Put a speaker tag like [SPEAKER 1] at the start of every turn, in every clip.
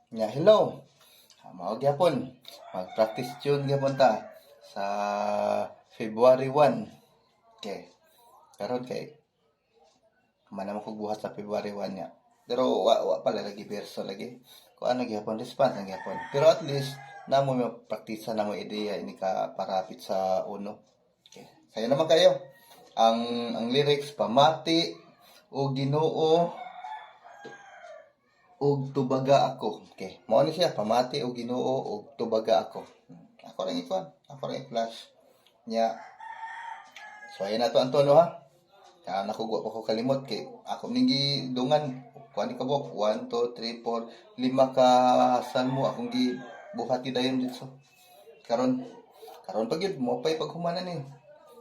[SPEAKER 1] Nya hello. Mao gyapon. Mag-practice tune gyapon ta sa February 1. Okay. Karon kay man ko buhat sa February 1 nya. Pero wa pala lagi verso lagi. Kung ano gyapon response ang gyapon. Pero at least namo mo practice na mo ideya ini ka parapit sa uno. Okay. Sayo naman kayo. Ang lyrics pamati o Ginoo ug tubaga ako. Okay. Mao ni siya pamati og Ginoo ug tubaga ako. Ako lang ikuan. Ako lang i-flash nya. So ayan na to ang tono ha. Nakuha pa ko kalimot kay ako ning dungan. Kuan ka bok 1 2 3 4 5 ka salmo akong gi buhati dayon dito. Karon pag yun mo pay paghumanan ni.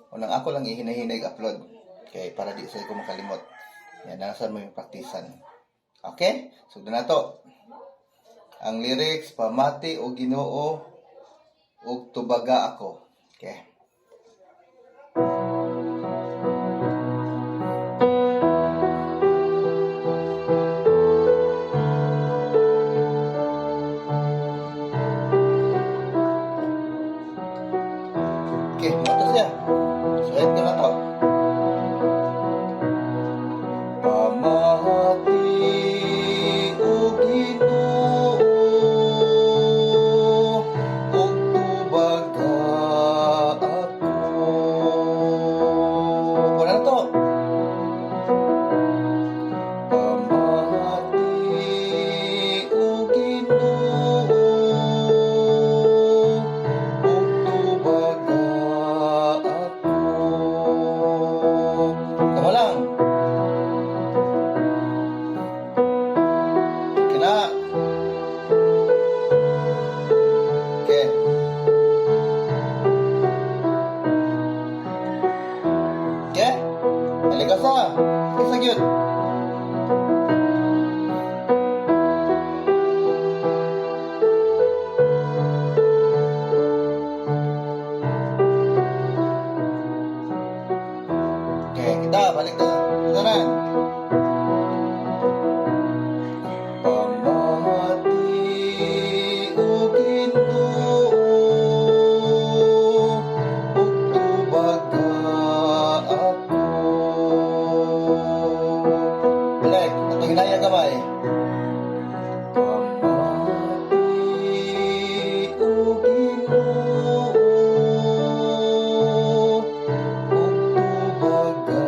[SPEAKER 1] Unang ako lang ihinay-hinay upload. Okay, para di sa ko makalimot. Yan nasa mo yung praktisan. Okay? So, na to. Ang lyrics, pamati o Ginoo o tubaga ako. Okay. Okay, ito siya. So, ito na to. Pamati o Ginoo o tubaga ako. Wala na to. Pamati o Ginoo o tubaga ako. Tama lang. Kina. Okay. Okay? Alikas na. Isa yun. Okay, kita balik na. Kita na. Pamati o Ginoo ug tubaga ako. Balik, atong hinaya gamay. Pamati o Ginoo ug tubaga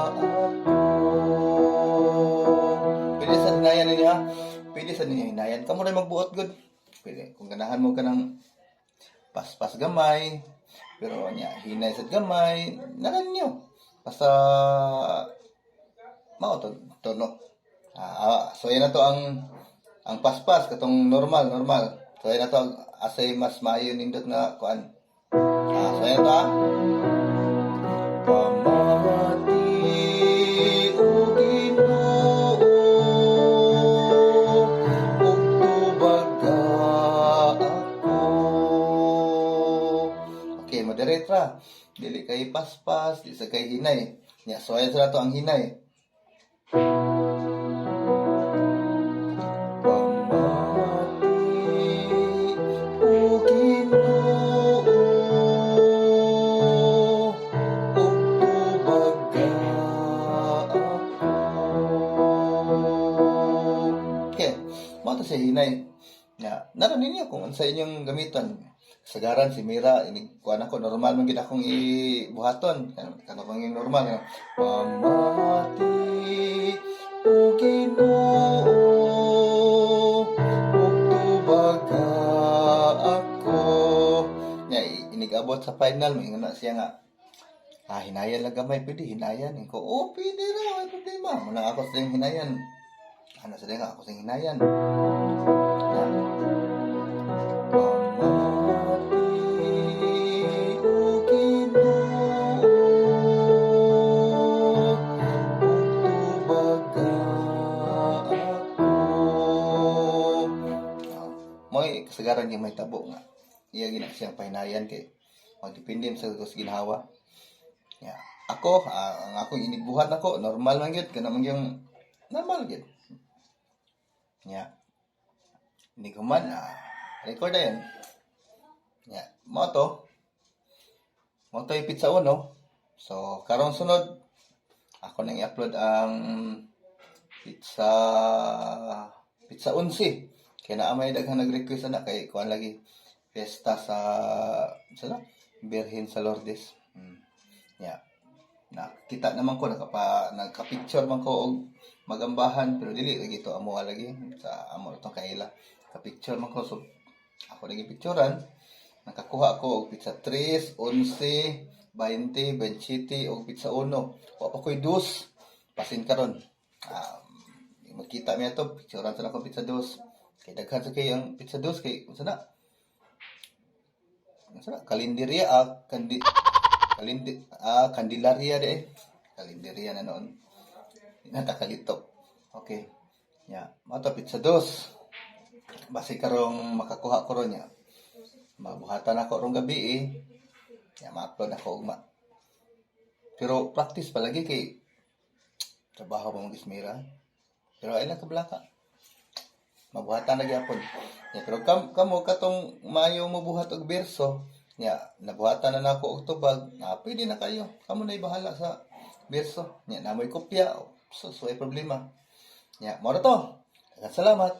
[SPEAKER 1] ako. Pwede sa hinayan ninyo ha? Pwede sa ninyo hinayan. Kamu rin magbuot good. Pwede. Kung ganahan mo ka ng paspas gamay, pero nya hinay sa gamay, naran nyo. Basta mao to tono. So yan na to ang paspas katong normal. So yan na to asay mas maayo nindot na kuan. So yan na to ha. Pamati o Ginoo ug tubaga ako. Okay, moderate ra. Dili kay paspas, di sa kay hinay. Nya so ayan sa to ang hinay. Pamati o Ginoo ug tubaga ako. Okay, mao to sa hinay. Nya naran ninyo kung ano sa inyong gamiton. Sagaran si Mira ini kuan ako normal man gid akong ibuhaton kana bang yung normal pamati o Ginoo ug tubaga ako. Nya inigabot sa final mo ingana siya nga hinayan lang gamay pwede hinayan ko pwede ra ay problema muna ako sa hinayan ano sa nga ako sa hinayan mo'y kasagaran yung may tabo nga. Iya gina siyang pahinayan kay magdepende sa ginhawa. Ya, ako ang akong inigbuhat nako normal man gyud kana man yung normal gyud. Ya. Hindi ko man, record na yun. Ya, mo to yung pizza uno. So, karong sunod, ako nang i-upload ang pizza pizza 11. Kaya naamay daghang nag-request na kay kuan lagi fiesta sa Birhen sa Lourdes. Ya. Nakita naman ko nagka-picture man ko og magambahan pero dili lagi to amo lagi sa amo to kaila. Ka-picture man ko so ako lagi picturean. Nakakuha ko og pizza 3, 11, 20, 27 og pizza 1. Wa pa koy dos. Pasin karon. Magkita mi ato picturean sa ako pizza 2. Kay daghan sa kay ang pizza 2 kay unsa na? Kalenderya Candelaria de. Kalenderya na noon. Natakalito. Okay. Ya, mato pizza 2. Basi karong makakuha ko ron ya. Mabuhatan ako rong gabi Ya, ma-upload ako ugma. Pero practice palagi kay trabaho pa mong gismira. Pero ay lang kablaka. Mabuhatan na gyapon. Ya, pero kamo katong mayo mo buhat og berso. Ya, nabuhatan na nako og tubag. Pwede na kayo. Kamo na bahala sa berso. Ya, namoy kopya. So ay problema. Ya, mo to. Salamat.